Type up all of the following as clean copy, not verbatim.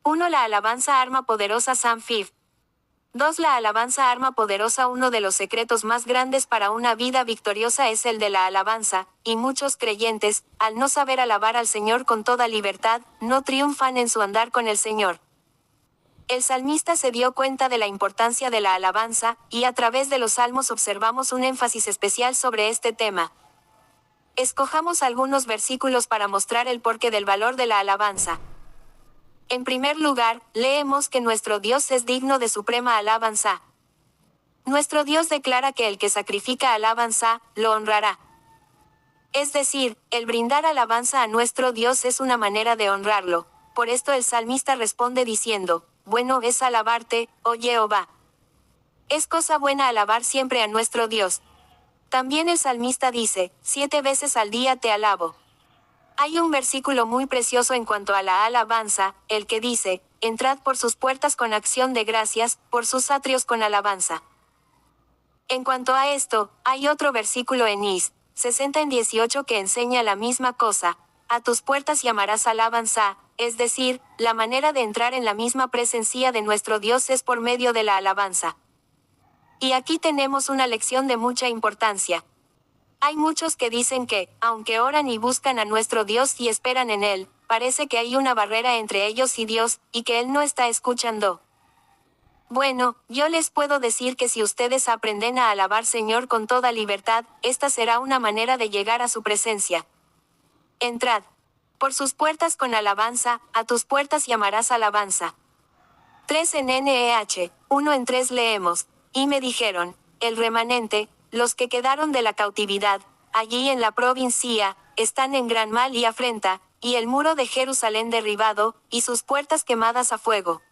1. La alabanza arma poderosa Psalm 5. 2. La alabanza arma poderosa. Uno de los secretos más grandes para una vida victoriosa es el de la alabanza, y muchos creyentes, al no saber alabar al Señor con toda libertad, no triunfan en su andar con el Señor. El salmista se dio cuenta de la importancia de la alabanza, y a través de los salmos observamos un énfasis especial sobre este tema. Escojamos algunos versículos para mostrar el porqué del valor de la alabanza. En primer lugar, leemos que nuestro Dios es digno de suprema alabanza. Nuestro Dios declara que el que sacrifica alabanza, lo honrará. Es decir, el brindar alabanza a nuestro Dios es una manera de honrarlo. Por esto el salmista responde diciendo, bueno es alabarte, oh Jehová. Es cosa buena alabar siempre a nuestro Dios. También el salmista dice, 7 veces al día te alabo. Hay un versículo muy precioso en cuanto a la alabanza, el que dice, entrad por sus puertas con acción de gracias, por sus atrios con alabanza. En cuanto a esto, hay otro versículo en Is. 60:18 que enseña la misma cosa, a tus puertas llamarás alabanza, es decir, la manera de entrar en la misma presencia de nuestro Dios es por medio de la alabanza. Y aquí tenemos una lección de mucha importancia. Hay muchos que dicen que, aunque oran y buscan a nuestro Dios y esperan en Él, parece que hay una barrera entre ellos y Dios, y que Él no está escuchando. Bueno, yo les puedo decir que si ustedes aprenden a alabar Señor con toda libertad, esta será una manera de llegar a su presencia. Entrad por sus puertas con alabanza, a tus puertas llamarás alabanza. 3 en NEH, 1 en 3 leemos, y me dijeron, el remanente, los que quedaron de la cautividad, allí en la provincia, están en gran mal y afrenta, y el muro de Jerusalén derribado, y sus puertas quemadas a fuego.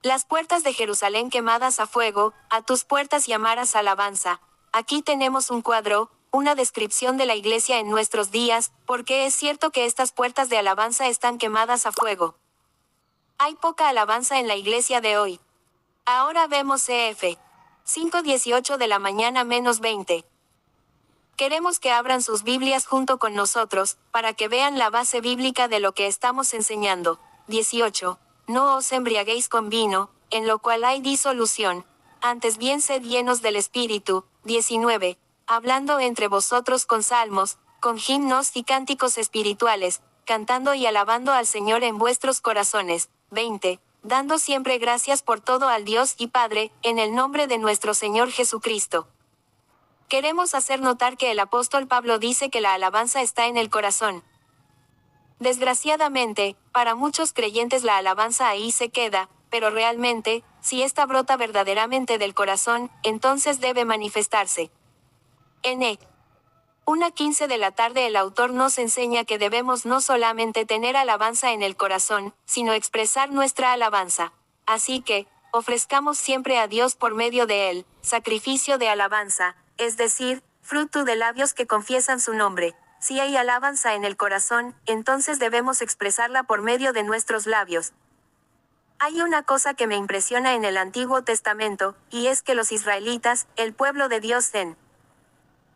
Las puertas de Jerusalén quemadas a fuego, a tus puertas llamarás alabanza. Aquí tenemos un cuadro, una descripción de la iglesia en nuestros días, porque es cierto que estas puertas de alabanza están quemadas a fuego. Hay poca alabanza en la iglesia de hoy. Ahora vemos CF. 5:18 de la mañana -20. Queremos que abran sus Biblias junto con nosotros, para que vean la base bíblica de lo que estamos enseñando. 18. No os embriaguéis con vino, en lo cual hay disolución. Antes bien sed llenos del Espíritu. 19. Hablando entre vosotros con salmos, con himnos y cánticos espirituales, cantando y alabando al Señor en vuestros corazones. 20. Dando siempre gracias por todo al Dios y Padre, en el nombre de nuestro Señor Jesucristo. Queremos hacer notar que el apóstol Pablo dice que la alabanza está en el corazón. Desgraciadamente, para muchos creyentes la alabanza ahí se queda, pero realmente, si esta brota verdaderamente del corazón, entonces debe manifestarse. En 1:15 de la tarde el autor nos enseña que debemos no solamente tener alabanza en el corazón, sino expresar nuestra alabanza. Así que, ofrezcamos siempre a Dios por medio de él, sacrificio de alabanza, es decir, fruto de labios que confiesan su nombre. Si hay alabanza en el corazón, entonces debemos expresarla por medio de nuestros labios. Hay una cosa que me impresiona en el Antiguo Testamento, y es que los israelitas, el pueblo de Dios en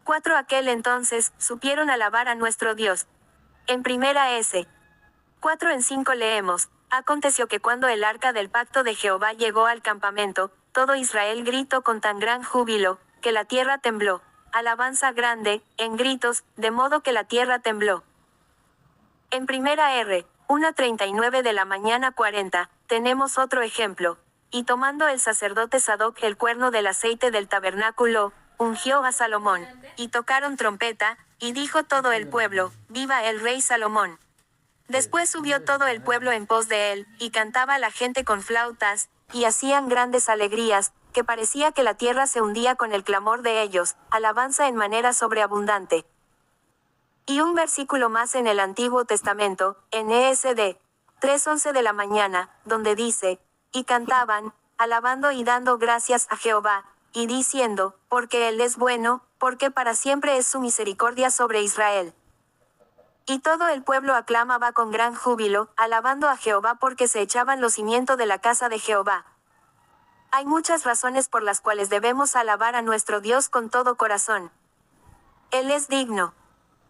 4 aquel entonces, supieron alabar a nuestro Dios. En primera S. 4 en 5 leemos, aconteció que cuando el arca del pacto de Jehová llegó al campamento, todo Israel gritó con tan gran júbilo, que la tierra tembló. Alabanza grande, en gritos, de modo que la tierra tembló. En primera R. 1:39 de la mañana 40, tenemos otro ejemplo. Y tomando el sacerdote Sadoc el cuerno del aceite del tabernáculo, ungió a Salomón, y tocaron trompeta, y dijo todo el pueblo, viva el rey Salomón. Después subió todo el pueblo en pos de él, y cantaba la gente con flautas, y hacían grandes alegrías, que parecía que la tierra se hundía con el clamor de ellos, alabanza en manera sobreabundante. Y un versículo más en el Antiguo Testamento, en ESD 3:11 de la mañana, donde dice, y cantaban, alabando y dando gracias a Jehová, y diciendo, porque Él es bueno, porque para siempre es su misericordia sobre Israel. Y todo el pueblo aclamaba con gran júbilo, alabando a Jehová porque se echaban los cimientos de la casa de Jehová. Hay muchas razones por las cuales debemos alabar a nuestro Dios con todo corazón. Él es digno.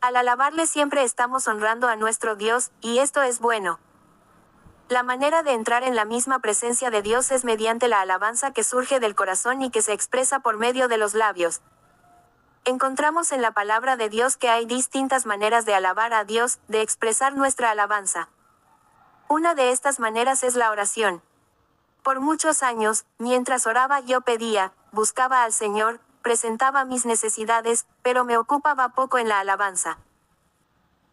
Al alabarle siempre estamos honrando a nuestro Dios, y esto es bueno. La manera de entrar en la misma presencia de Dios es mediante la alabanza que surge del corazón y que se expresa por medio de los labios. Encontramos en la palabra de Dios que hay distintas maneras de alabar a Dios, de expresar nuestra alabanza. Una de estas maneras es la oración. Por muchos años, mientras oraba yo pedía, buscaba al Señor, presentaba mis necesidades, pero me ocupaba poco en la alabanza.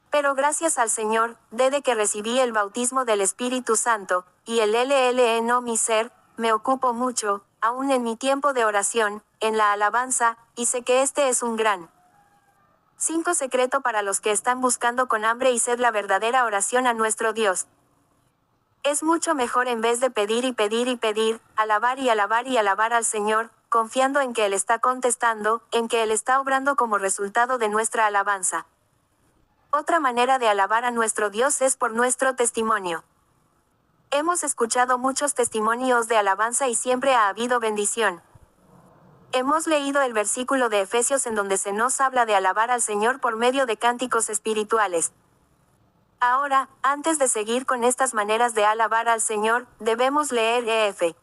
Pero gracias al Señor, desde que recibí el bautismo del Espíritu Santo, y el no mi ser, me ocupo mucho, aún en mi tiempo de oración, en la alabanza, y sé que este es un gran 5 secreto para los que están buscando con hambre y sed la verdadera oración a nuestro Dios. Es mucho mejor en vez de pedir y pedir y pedir, alabar y alabar y alabar al Señor, confiando en que Él está contestando, en que Él está obrando como resultado de nuestra alabanza. Otra manera de alabar a nuestro Dios es por nuestro testimonio. Hemos escuchado muchos testimonios de alabanza y siempre ha habido bendición. Hemos leído el versículo de Efesios en donde se nos habla de alabar al Señor por medio de cánticos espirituales. Ahora, antes de seguir con estas maneras de alabar al Señor, debemos leer Ef.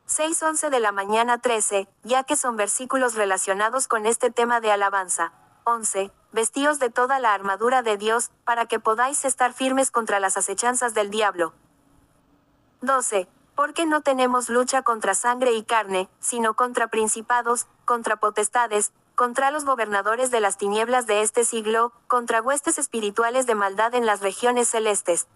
6:11 de la mañana 13, ya que son versículos relacionados con este tema de alabanza. 11. Vestíos de toda la armadura de Dios, para que podáis estar firmes contra las acechanzas del diablo. 12. Porque no tenemos lucha contra sangre y carne, sino contra principados, contra potestades, contra los gobernadores de las tinieblas de este siglo, contra huestes espirituales de maldad en las regiones celestes.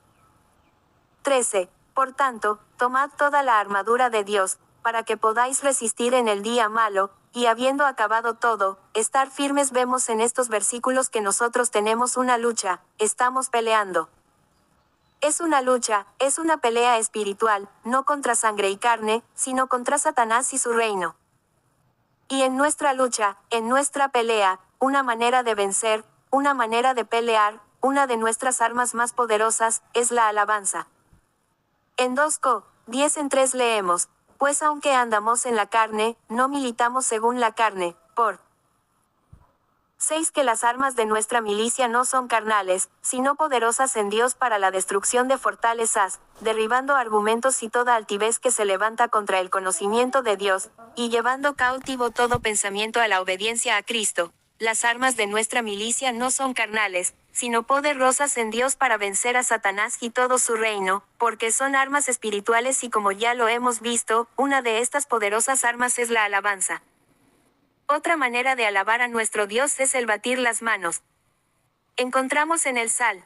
13. Por tanto, tomad toda la armadura de Dios, para que podáis resistir en el día malo, y habiendo acabado todo, estar firmes. Vemos en estos versículos que nosotros tenemos una lucha, estamos peleando. Es una lucha, es una pelea espiritual, no contra sangre y carne, sino contra Satanás y su reino. Y en nuestra lucha, en nuestra pelea, una manera de vencer, una manera de pelear, una de nuestras armas más poderosas, es la alabanza. En 2 Co. 10:3 leemos, pues aunque andamos en la carne, no militamos según la carne, por 6 que las armas de nuestra milicia no son carnales, sino poderosas en Dios para la destrucción de fortalezas, derribando argumentos y toda altivez que se levanta contra el conocimiento de Dios, y llevando cautivo todo pensamiento a la obediencia a Cristo. Las armas de nuestra milicia no son carnales, sino poderosas en Dios para vencer a Satanás y todo su reino, porque son armas espirituales y como ya lo hemos visto, una de estas poderosas armas es la alabanza. Otra manera de alabar a nuestro Dios es el batir las manos. Encontramos en el Salmo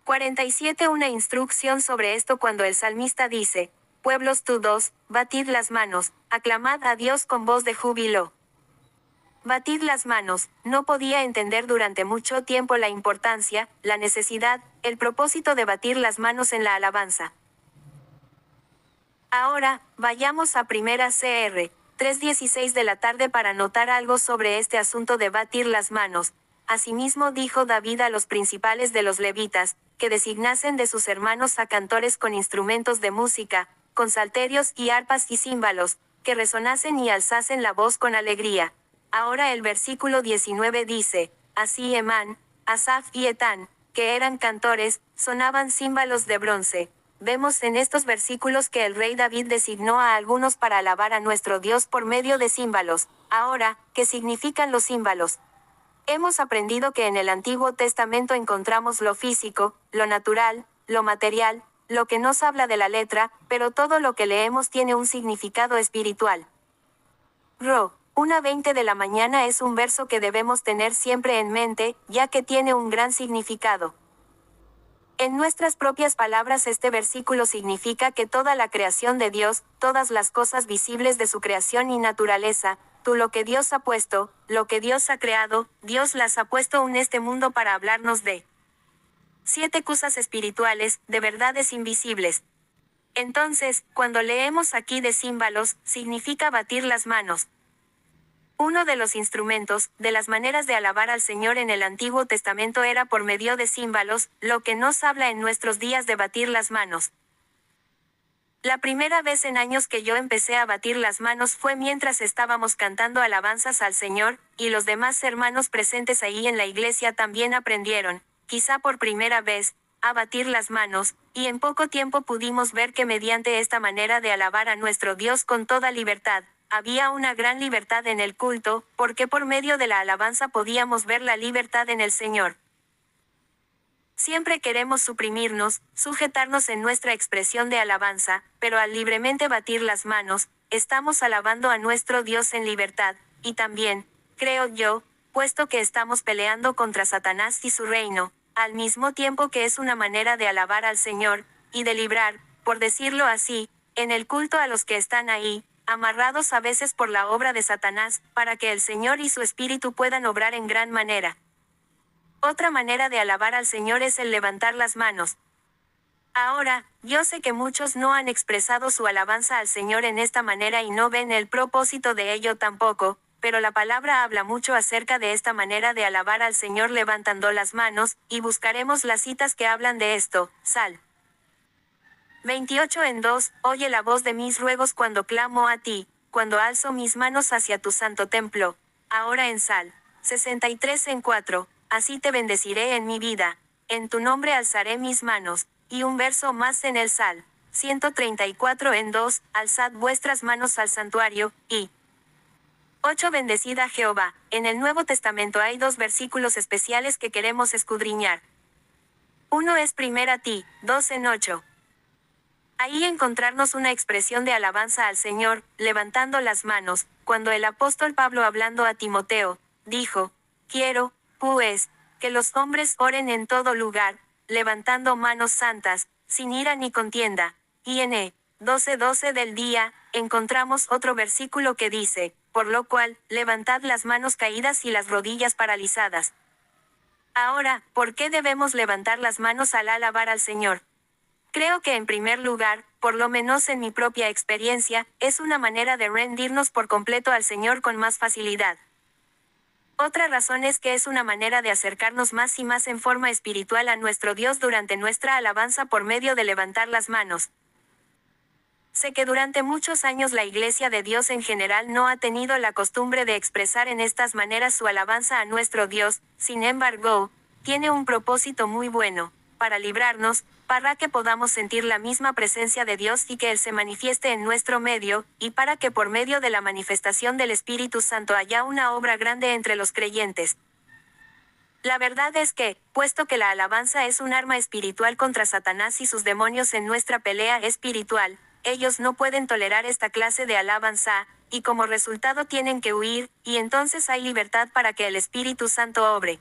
47 una instrucción sobre esto cuando el salmista dice, pueblos todos, batid las manos, aclamad a Dios con voz de júbilo. Batid las manos, no podía entender durante mucho tiempo la importancia, la necesidad, el propósito de batir las manos en la alabanza. Ahora, vayamos a primera Cr. 3:16 de la tarde para notar algo sobre este asunto de batir las manos. Asimismo dijo David a los principales de los levitas, que designasen de sus hermanos a cantores con instrumentos de música, con salterios y arpas y címbalos, que resonasen y alzasen la voz con alegría. Ahora el versículo 19 dice, así Emán, Asaf y Etán, que eran cantores, sonaban címbalos de bronce. Vemos en estos versículos que el rey David designó a algunos para alabar a nuestro Dios por medio de címbalos. Ahora, ¿qué significan los címbalos? Hemos aprendido que en el Antiguo Testamento encontramos lo físico, lo natural, lo material, lo que nos habla de la letra, pero todo lo que leemos tiene un significado espiritual. 1:20 de la mañana es un verso que debemos tener siempre en mente, ya que tiene un gran significado. En nuestras propias palabras este versículo significa que toda la creación de Dios, todas las cosas visibles de su creación y naturaleza, tú lo que Dios ha puesto, lo que Dios ha creado, Dios las ha puesto en este mundo para hablarnos de 7 cosas espirituales, de verdades invisibles. Entonces, cuando leemos aquí de címbalos, significa batir las manos. Uno de los instrumentos, de las maneras de alabar al Señor en el Antiguo Testamento era por medio de címbalos, lo que nos habla en nuestros días de batir las manos. La primera vez en años que yo empecé a batir las manos fue mientras estábamos cantando alabanzas al Señor, y los demás hermanos presentes ahí en la iglesia también aprendieron, quizá por primera vez, a batir las manos, y en poco tiempo pudimos ver que mediante esta manera de alabar a nuestro Dios con toda libertad, había una gran libertad en el culto, porque por medio de la alabanza podíamos ver la libertad en el Señor. Siempre queremos suprimirnos, sujetarnos en nuestra expresión de alabanza, pero al libremente batir las manos, estamos alabando a nuestro Dios en libertad, y también, creo yo, puesto que estamos peleando contra Satanás y su reino, al mismo tiempo que es una manera de alabar al Señor, y de librar, por decirlo así, en el culto a los que están ahí, amarrados a veces por la obra de Satanás, para que el Señor y su Espíritu puedan obrar en gran manera. Otra manera de alabar al Señor es el levantar las manos. Ahora, yo sé que muchos no han expresado su alabanza al Señor en esta manera y no ven el propósito de ello tampoco, pero la palabra habla mucho acerca de esta manera de alabar al Señor levantando las manos, y buscaremos las citas que hablan de esto. Sal. 28:2, oye la voz de mis ruegos cuando clamo a ti, cuando alzo mis manos hacia tu santo templo. Ahora en Sal. 63:4, así te bendeciré en mi vida, en tu nombre alzaré mis manos, y un verso más en el Sal. 134:2, alzad vuestras manos al santuario, y 8. Bendecida Jehová. En el Nuevo Testamento hay dos versículos especiales que queremos escudriñar. Uno es Primera Ti, 2:8. Ahí encontrarnos una expresión de alabanza al Señor, levantando las manos, cuando el apóstol Pablo hablando a Timoteo, dijo, quiero, pues, que los hombres oren en todo lugar, levantando manos santas, sin ira ni contienda. Y en 12:12 del día, encontramos otro versículo que dice, por lo cual, levantad las manos caídas y las rodillas paralizadas. Ahora, ¿por qué debemos levantar las manos al alabar al Señor? Creo que en primer lugar, por lo menos en mi propia experiencia, es una manera de rendirnos por completo al Señor con más facilidad. Otra razón es que es una manera de acercarnos más y más en forma espiritual a nuestro Dios durante nuestra alabanza por medio de levantar las manos. Sé que durante muchos años la Iglesia de Dios en general no ha tenido la costumbre de expresar en estas maneras su alabanza a nuestro Dios, sin embargo, tiene un propósito muy bueno, para librarnos, para que podamos sentir la misma presencia de Dios y que Él se manifieste en nuestro medio, y para que por medio de la manifestación del Espíritu Santo haya una obra grande entre los creyentes. La verdad es que, puesto que la alabanza es un arma espiritual contra Satanás y sus demonios en nuestra pelea espiritual, ellos no pueden tolerar esta clase de alabanza, y como resultado tienen que huir, y entonces hay libertad para que el Espíritu Santo obre.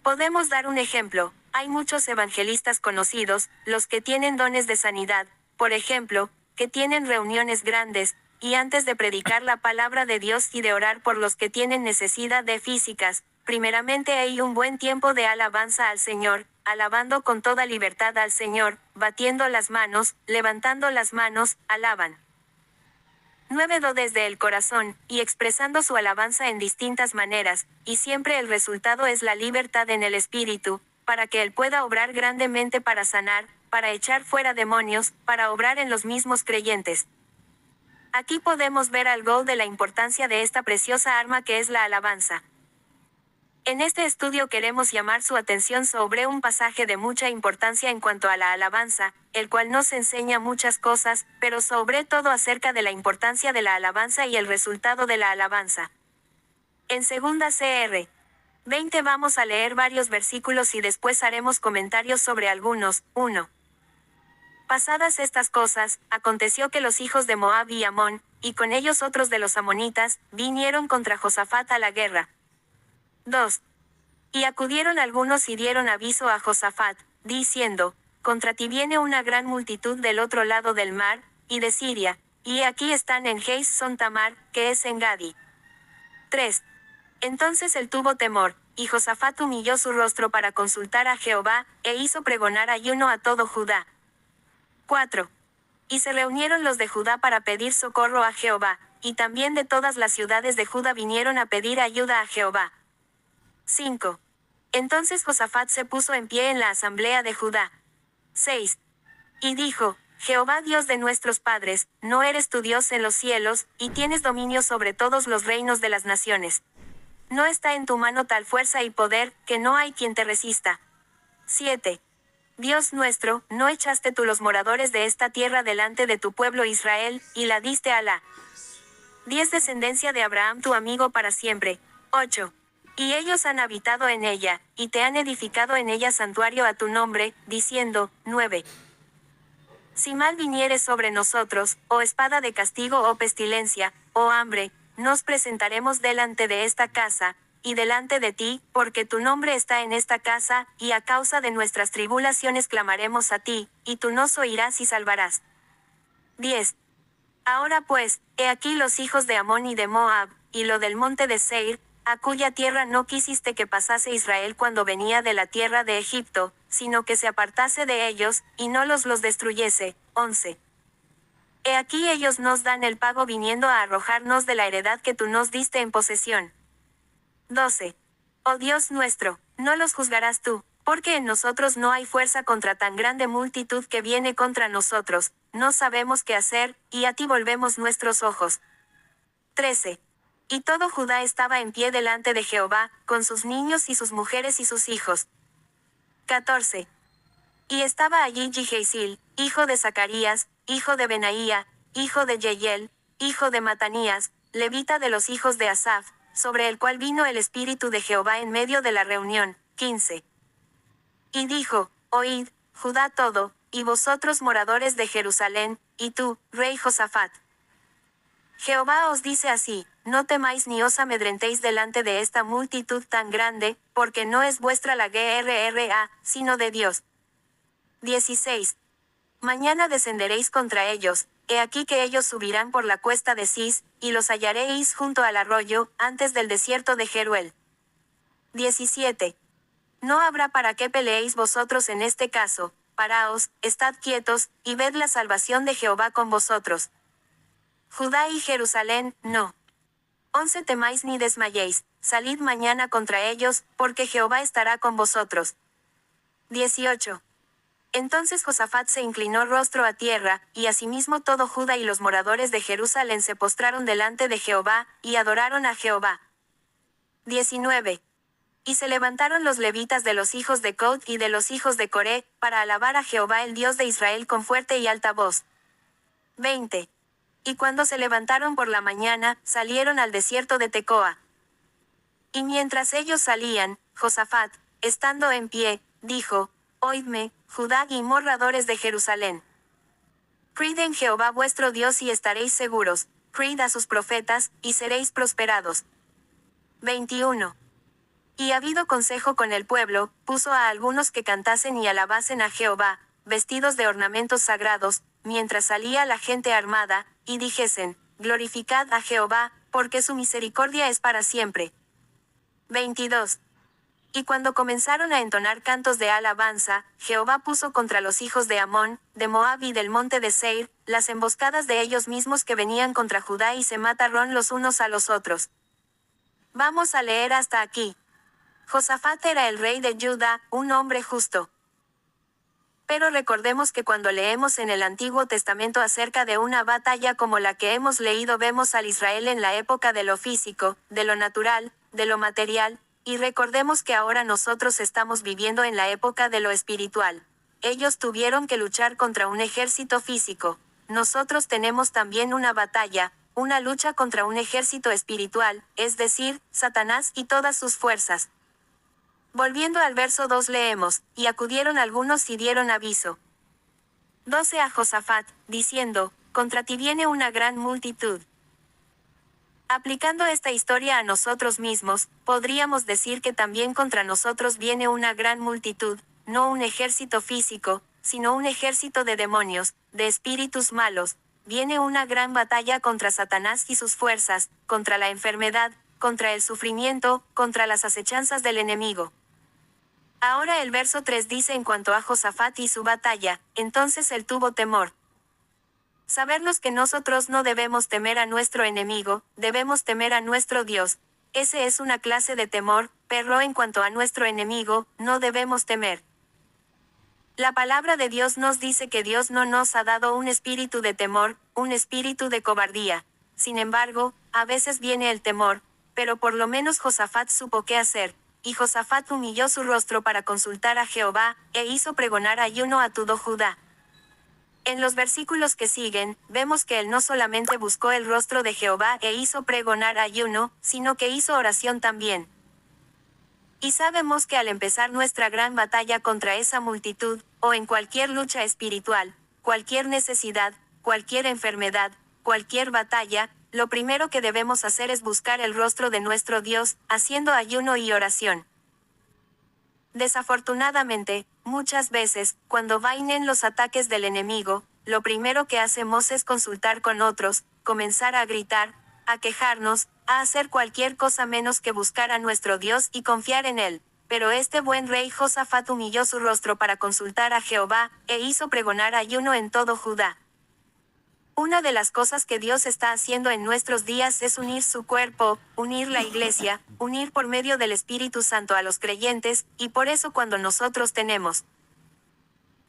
Podemos dar un ejemplo. Hay muchos evangelistas conocidos, los que tienen dones de sanidad, por ejemplo, que tienen reuniones grandes, y antes de predicar la palabra de Dios y de orar por los que tienen necesidad de físicas, primeramente hay un buen tiempo de alabanza al Señor, alabando con toda libertad al Señor, batiendo las manos, levantando las manos, alaban. 9. Desde el corazón, y expresando su alabanza en distintas maneras, y siempre el resultado es la libertad en el Espíritu, para que Él pueda obrar grandemente para sanar, para echar fuera demonios, para obrar en los mismos creyentes. Aquí podemos ver algo de la importancia de esta preciosa arma que es la alabanza. En este estudio queremos llamar su atención sobre un pasaje de mucha importancia en cuanto a la alabanza, el cual nos enseña muchas cosas, pero sobre todo acerca de la importancia de la alabanza y el resultado de la alabanza. En 2 Cr. 20 vamos a leer varios versículos y después haremos comentarios sobre algunos. 1. Pasadas estas cosas, aconteció que los hijos de Moab y Amón, y con ellos otros de los amonitas, vinieron contra Josafat a la guerra. 2. Y acudieron algunos y dieron aviso a Josafat, diciendo, contra ti viene una gran multitud del otro lado del mar, y de Siria, y aquí están en Heis Son Tamar, que es en Gadi. 3. Entonces él tuvo temor, y Josafat humilló su rostro para consultar a Jehová, e hizo pregonar ayuno a todo Judá. 4. Y se reunieron los de Judá para pedir socorro a Jehová, y también de todas las ciudades de Judá vinieron a pedir ayuda a Jehová. 5. Entonces Josafat se puso en pie en la asamblea de Judá. 6. Y dijo, Jehová Dios de nuestros padres, ¿no eres tu Dios en los cielos, y tienes dominio sobre todos los reinos de las naciones? ¿No está en tu mano tal fuerza y poder, que no hay quien te resista? 7. Dios nuestro, ¿no echaste tú los moradores de esta tierra delante de tu pueblo Israel, y la diste a la 10 descendencia de Abraham tu amigo para siempre? 8. Y ellos han habitado en ella, y te han edificado en ella santuario a tu nombre, diciendo, 9. Si mal viniere sobre nosotros, o espada de castigo o pestilencia, o hambre, nos presentaremos delante de esta casa, y delante de ti, porque tu nombre está en esta casa, y a causa de nuestras tribulaciones clamaremos a ti, y tú nos oirás y salvarás. 10. Ahora pues, he aquí los hijos de Amón y de Moab, y lo del monte de Seir, a cuya tierra no quisiste que pasase Israel cuando venía de la tierra de Egipto, sino que se apartase de ellos, y no los destruyese. 11. He aquí ellos nos dan el pago viniendo a arrojarnos de la heredad que tú nos diste en posesión. 12. Oh Dios nuestro, no los juzgarás tú, porque en nosotros no hay fuerza contra tan grande multitud que viene contra nosotros, no sabemos qué hacer, y a ti volvemos nuestros ojos. 13. Y todo Judá estaba en pie delante de Jehová, con sus niños y sus mujeres y sus hijos. 14. Y estaba allí Jiheisil, hijo de Zacarías, hijo de Benaía, hijo de Yeyel, hijo de Matanías, levita de los hijos de Asaph, sobre el cual vino el Espíritu de Jehová en medio de la reunión. 15. Y dijo, oíd, Judá todo, y vosotros moradores de Jerusalén, y tú, rey Josafat. Jehová os dice así, no temáis ni os amedrentéis delante de esta multitud tan grande, porque no es vuestra la guerra, sino de Dios. 16. Mañana descenderéis contra ellos, he aquí que ellos subirán por la cuesta de Cis, y los hallaréis junto al arroyo, antes del desierto de Jeruel. 17. No habrá para qué peleéis vosotros en este caso, paraos, estad quietos, y ved la salvación de Jehová con vosotros. Judá y Jerusalén, no. 11 Temáis ni desmayéis, salid mañana contra ellos, porque Jehová estará con vosotros. 18. Entonces Josafat se inclinó rostro a tierra, y asimismo todo Judá y los moradores de Jerusalén se postraron delante de Jehová, y adoraron a Jehová. 19. Y se levantaron los levitas de los hijos de Cod y de los hijos de Coré, para alabar a Jehová el Dios de Israel con fuerte y alta voz. 20. Y cuando se levantaron por la mañana, salieron al desierto de Tecoa. Y mientras ellos salían, Josafat, estando en pie, dijo, oídme, Judá y moradores de Jerusalén. Creed en Jehová vuestro Dios y estaréis seguros, creed a sus profetas, y seréis prosperados. 21. Y habido consejo con el pueblo, puso a algunos que cantasen y alabasen a Jehová, vestidos de ornamentos sagrados, mientras salía la gente armada, y dijesen, glorificad a Jehová, porque su misericordia es para siempre. 22. Y cuando comenzaron a entonar cantos de alabanza, Jehová puso contra los hijos de Amón, de Moab y del monte de Seir, las emboscadas de ellos mismos que venían contra Judá y se mataron los unos a los otros. Vamos a leer hasta aquí. Josafat era el rey de Judá, un hombre justo. Pero recordemos que cuando leemos en el Antiguo Testamento acerca de una batalla como la que hemos leído, vemos al Israel en la época de lo físico, de lo natural, de lo material, y recordemos que ahora nosotros estamos viviendo en la época de lo espiritual. Ellos tuvieron que luchar contra un ejército físico. Nosotros tenemos también una batalla, una lucha contra un ejército espiritual, es decir, Satanás y todas sus fuerzas. Volviendo al verso 2 leemos, y acudieron algunos y dieron aviso. 12 a Josafat, diciendo, contra ti viene una gran multitud. Aplicando esta historia a nosotros mismos, podríamos decir que también contra nosotros viene una gran multitud, no un ejército físico, sino un ejército de demonios, de espíritus malos. Viene una gran batalla contra Satanás y sus fuerzas, contra la enfermedad, contra el sufrimiento, contra las acechanzas del enemigo. Ahora el verso 3 dice en cuanto a Josafat y su batalla, entonces él tuvo temor. Sabernos que nosotros no debemos temer a nuestro enemigo, debemos temer a nuestro Dios. Ese es una clase de temor, pero en cuanto a nuestro enemigo, no debemos temer. La palabra de Dios nos dice que Dios no nos ha dado un espíritu de temor, un espíritu de cobardía. Sin embargo, a veces viene el temor, pero por lo menos Josafat supo qué hacer. y Josafat humilló su rostro para consultar a Jehová, e hizo pregonar ayuno a todo Judá. En los versículos que siguen, vemos que él no solamente buscó el rostro de Jehová e hizo pregonar ayuno, sino que hizo oración también. Y sabemos que al empezar nuestra gran batalla contra esa multitud, o en cualquier lucha espiritual, cualquier necesidad, cualquier enfermedad, cualquier batalla, lo primero que debemos hacer es buscar el rostro de nuestro Dios, haciendo ayuno y oración. Desafortunadamente, muchas veces, cuando vainen los ataques del enemigo, lo primero que hacemos es consultar con otros, comenzar a gritar, a quejarnos, a hacer cualquier cosa menos que buscar a nuestro Dios y confiar en Él. Pero este buen rey Josafat humilló su rostro para consultar a Jehová, e hizo pregonar ayuno en todo Judá. Una de las cosas que Dios está haciendo en nuestros días es unir su cuerpo, unir la iglesia, unir por medio del Espíritu Santo a los creyentes, y por eso cuando nosotros tenemos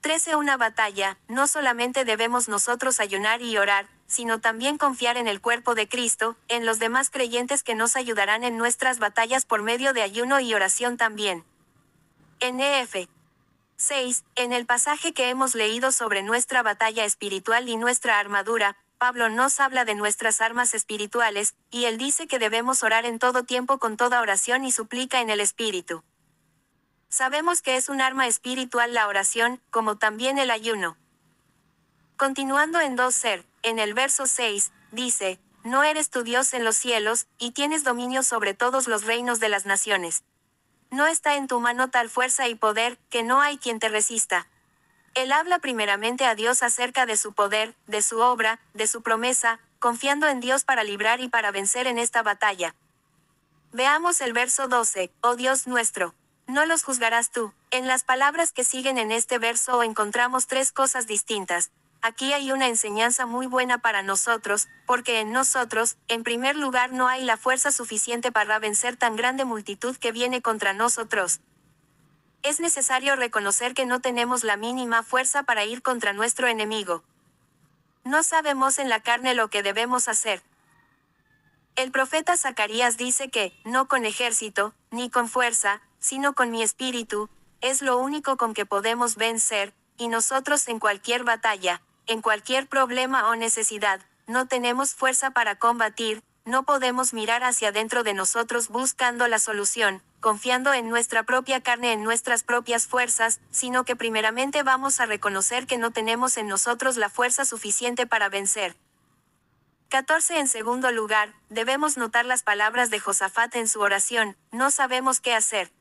13 una batalla, no solamente debemos nosotros ayunar y orar, sino también confiar en el cuerpo de Cristo, en los demás creyentes que nos ayudarán en nuestras batallas por medio de ayuno y oración también. En Ef. 6. En el pasaje que hemos leído sobre nuestra batalla espiritual y nuestra armadura, Pablo nos habla de nuestras armas espirituales, y él dice que debemos orar en todo tiempo con toda oración y súplica en el Espíritu. Sabemos que es un arma espiritual la oración, como también el ayuno. Continuando en 2 Ser, en el verso 6, dice, «¿No eres tu Dios en los cielos, y tienes dominio sobre todos los reinos de las naciones? ¿No está en tu mano tal fuerza y poder, que no hay quien te resista?» Él habla primeramente a Dios acerca de su poder, de su obra, de su promesa, confiando en Dios para librar y para vencer en esta batalla. Veamos el verso 12, «Oh Dios nuestro, no los juzgarás tú». En las palabras que siguen en este verso encontramos tres cosas distintas. Aquí hay una enseñanza muy buena para nosotros, porque en nosotros, en primer lugar, no hay la fuerza suficiente para vencer tan grande multitud que viene contra nosotros. Es necesario reconocer que no tenemos la mínima fuerza para ir contra nuestro enemigo. No sabemos en la carne lo que debemos hacer. El profeta Zacarías dice que, no con ejército, ni con fuerza, sino con mi espíritu, es lo único con que podemos vencer, y nosotros en cualquier batalla, en cualquier problema o necesidad, no tenemos fuerza para combatir, no podemos mirar hacia dentro de nosotros buscando la solución, confiando en nuestra propia carne, en nuestras propias fuerzas, sino que primeramente vamos a reconocer que no tenemos en nosotros la fuerza suficiente para vencer. 14. En segundo lugar, debemos notar las palabras de Josafat en su oración, no sabemos qué hacer.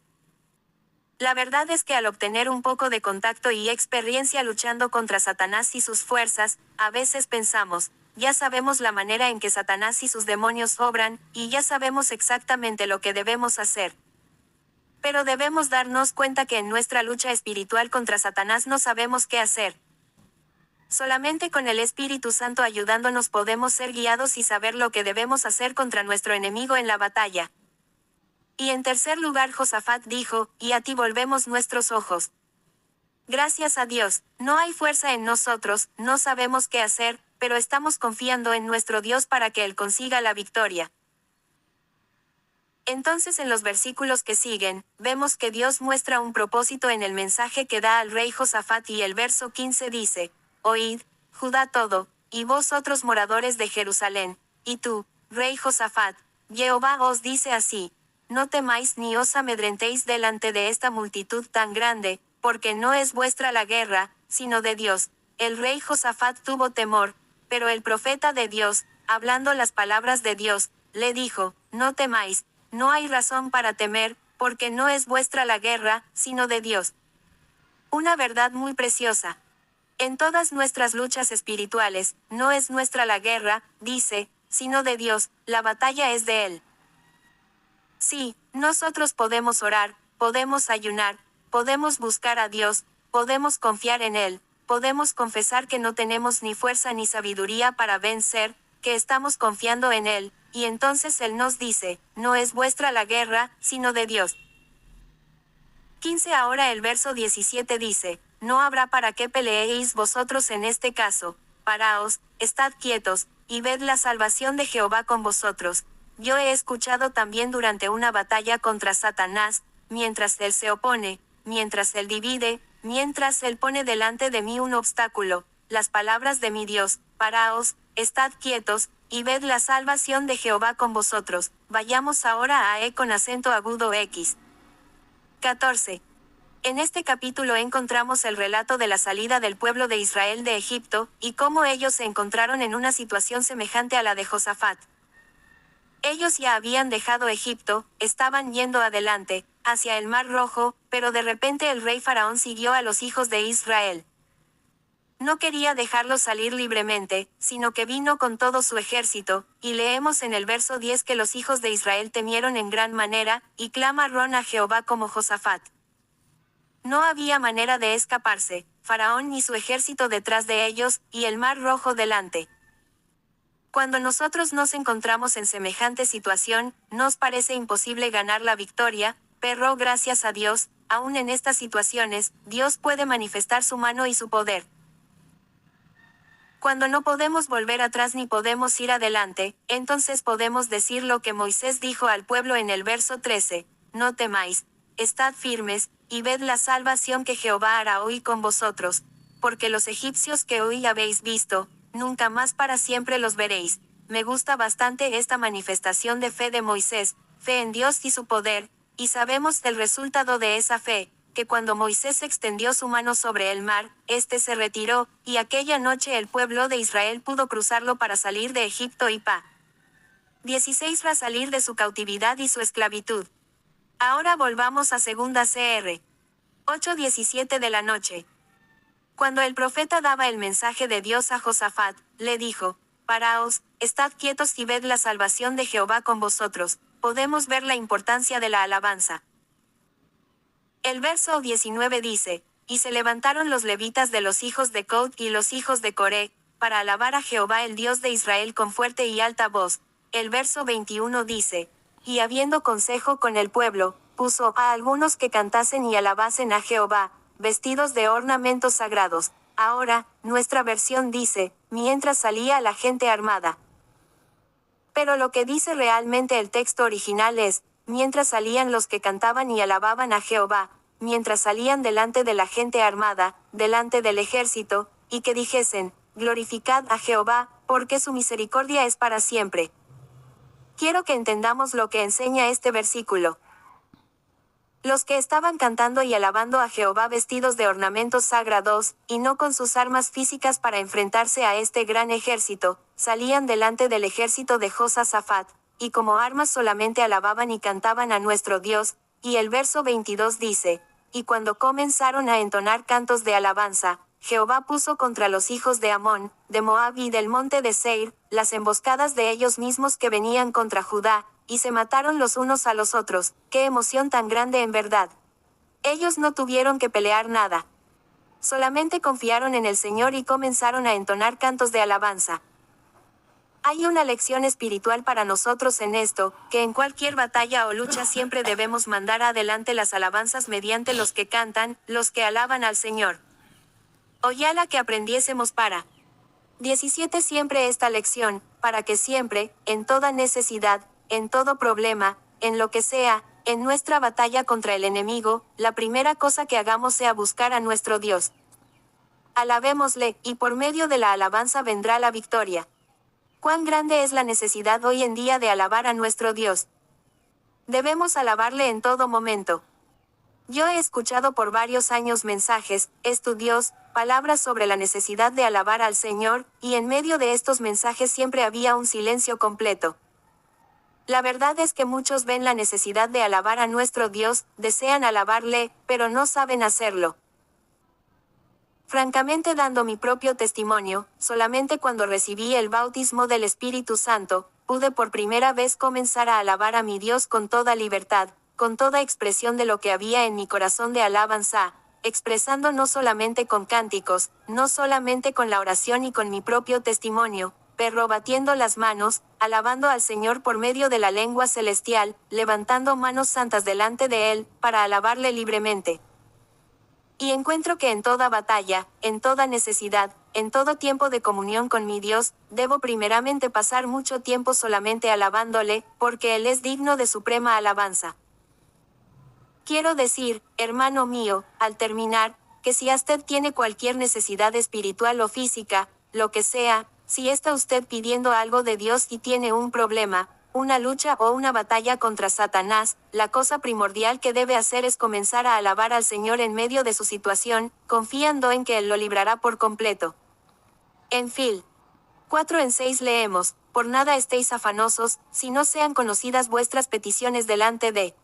La verdad es que al obtener un poco de contacto y experiencia luchando contra Satanás y sus fuerzas, a veces pensamos, ya sabemos la manera en que Satanás y sus demonios obran, y ya sabemos exactamente lo que debemos hacer. Pero debemos darnos cuenta que en nuestra lucha espiritual contra Satanás no sabemos qué hacer. Solamente con el Espíritu Santo ayudándonos podemos ser guiados y saber lo que debemos hacer contra nuestro enemigo en la batalla. Y en tercer lugar Josafat dijo, «Y a ti volvemos nuestros ojos». Gracias a Dios, no hay fuerza en nosotros, no sabemos qué hacer, pero estamos confiando en nuestro Dios para que Él consiga la victoria. Entonces en los versículos que siguen, vemos que Dios muestra un propósito en el mensaje que da al rey Josafat y el verso 15 dice, «Oíd, Judá todo, y vosotros moradores de Jerusalén, y tú, rey Josafat, Jehová os dice así, no temáis ni os amedrentéis delante de esta multitud tan grande, porque no es vuestra la guerra, sino de Dios». El rey Josafat tuvo temor, pero el profeta de Dios, hablando las palabras de Dios, le dijo, «No temáis, no hay razón para temer, porque no es vuestra la guerra, sino de Dios». Una verdad muy preciosa. En todas nuestras luchas espirituales, no es nuestra la guerra, dice, sino de Dios, la batalla es de Él. Sí, nosotros podemos orar, podemos ayunar, podemos buscar a Dios, podemos confiar en Él, podemos confesar que no tenemos ni fuerza ni sabiduría para vencer, que estamos confiando en Él, y entonces Él nos dice, no es vuestra la guerra, sino de Dios. 15. Ahora el verso 17 dice, «No habrá para qué peleéis vosotros en este caso, paraos, estad quietos, y ved la salvación de Jehová con vosotros». Yo he escuchado también durante una batalla contra Satanás, mientras él se opone, mientras él divide, mientras él pone delante de mí un obstáculo, las palabras de mi Dios, paraos, estad quietos, y ved la salvación de Jehová con vosotros. Vayamos ahora a con acento agudo X. 14. En este capítulo encontramos el relato de la salida del pueblo de Israel de Egipto, y cómo ellos se encontraron en una situación semejante a la de Josafat. Ellos ya habían dejado Egipto, estaban yendo adelante, hacia el Mar Rojo, pero de repente el rey Faraón siguió a los hijos de Israel. No quería dejarlos salir libremente, sino que vino con todo su ejército, y leemos en el verso 10 que los hijos de Israel temieron en gran manera, y clamaron a Jehová como Josafat. No había manera de escaparse, Faraón ni su ejército detrás de ellos, y el Mar Rojo delante. Cuando nosotros nos encontramos en semejante situación, nos parece imposible ganar la victoria, pero gracias a Dios, aún en estas situaciones, Dios puede manifestar su mano y su poder. Cuando no podemos volver atrás ni podemos ir adelante, entonces podemos decir lo que Moisés dijo al pueblo en el verso 13, no temáis, estad firmes, y ved la salvación que Jehová hará hoy con vosotros, porque los egipcios que hoy habéis visto, nunca más para siempre los veréis. Me gusta bastante esta manifestación de fe de Moisés, fe en Dios y su poder, y sabemos el resultado de esa fe, que cuando Moisés extendió su mano sobre el mar, éste se retiró, y aquella noche el pueblo de Israel pudo cruzarlo para salir de Egipto y 16 para salir de su cautividad y su esclavitud. Ahora volvamos a 2 Cr. 8:17 de la noche. Cuando el profeta daba el mensaje de Dios a Josafat, le dijo, paraos, estad quietos y ved la salvación de Jehová con vosotros. Podemos ver la importancia de la alabanza. El verso 19 dice, y se levantaron los levitas de los hijos de Cod y los hijos de Coré, para alabar a Jehová el Dios de Israel con fuerte y alta voz. El verso 21 dice, y habiendo consejo con el pueblo, puso a algunos que cantasen y alabasen a Jehová, vestidos de ornamentos sagrados. Ahora, nuestra versión dice, mientras salía la gente armada. Pero lo que dice realmente el texto original es, mientras salían los que cantaban y alababan a Jehová, mientras salían delante de la gente armada, delante del ejército, y que dijesen, glorificad a Jehová, porque su misericordia es para siempre. Quiero que entendamos lo que enseña este versículo. Los que estaban cantando y alabando a Jehová vestidos de ornamentos sagrados, y no con sus armas físicas para enfrentarse a este gran ejército, salían delante del ejército de Josafat, y como armas solamente alababan y cantaban a nuestro Dios, y el verso 22 dice, y cuando comenzaron a entonar cantos de alabanza, Jehová puso contra los hijos de Amón, de Moab y del monte de Seir, las emboscadas de ellos mismos que venían contra Judá, y se mataron los unos a los otros. ¡Qué emoción tan grande en verdad! Ellos no tuvieron que pelear nada. Solamente confiaron en el Señor y comenzaron a entonar cantos de alabanza. Hay una lección espiritual para nosotros en esto, que en cualquier batalla o lucha siempre debemos mandar adelante las alabanzas mediante los que cantan, los que alaban al Señor. Oyala que aprendiésemos para 17 siempre esta lección, para que siempre, en toda necesidad, en todo problema, en lo que sea, en nuestra batalla contra el enemigo, la primera cosa que hagamos sea buscar a nuestro Dios. Alabémosle, y por medio de la alabanza vendrá la victoria. ¿Cuán grande es la necesidad hoy en día de alabar a nuestro Dios? Debemos alabarle en todo momento. Yo he escuchado por varios años mensajes, estudios, palabras sobre la necesidad de alabar al Señor, y en medio de estos mensajes siempre había un silencio completo. La verdad es que muchos ven la necesidad de alabar a nuestro Dios, desean alabarle, pero no saben hacerlo. Francamente, dando mi propio testimonio, solamente cuando recibí el bautismo del Espíritu Santo, pude por primera vez comenzar a alabar a mi Dios con toda libertad, con toda expresión de lo que había en mi corazón de alabanza, expresando no solamente con cánticos, no solamente con la oración y con mi propio testimonio, pero batiendo las manos, alabando al Señor por medio de la lengua celestial, levantando manos santas delante de Él, para alabarle libremente. Y encuentro que en toda batalla, en toda necesidad, en todo tiempo de comunión con mi Dios, debo primeramente pasar mucho tiempo solamente alabándole, porque Él es digno de suprema alabanza. Quiero decir, hermano mío, al terminar, que si usted tiene cualquier necesidad espiritual o física, lo que sea, si está usted pidiendo algo de Dios y tiene un problema, una lucha o una batalla contra Satanás, la cosa primordial que debe hacer es comenzar a alabar al Señor en medio de su situación, confiando en que Él lo librará por completo. En Fil 4:6 leemos, por nada estéis afanosos, si no sean conocidas vuestras peticiones delante de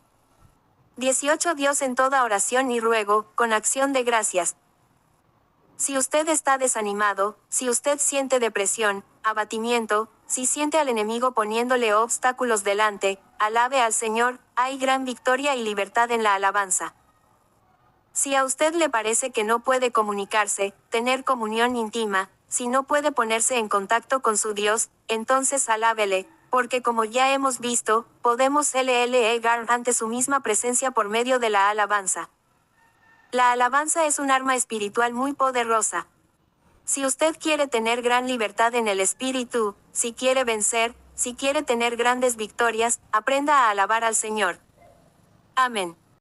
18 Dios en toda oración y ruego, con acción de gracias. Si usted está desanimado, si usted siente depresión, abatimiento, si siente al enemigo poniéndole obstáculos delante, alabe al Señor, hay gran victoria y libertad en la alabanza. Si a usted le parece que no puede comunicarse, tener comunión íntima, si no puede ponerse en contacto con su Dios, entonces alábele, porque como ya hemos visto, podemos llegar ante su misma presencia por medio de la alabanza. La alabanza es un arma espiritual muy poderosa. Si usted quiere tener gran libertad en el espíritu, si quiere vencer, si quiere tener grandes victorias, aprenda a alabar al Señor. Amén.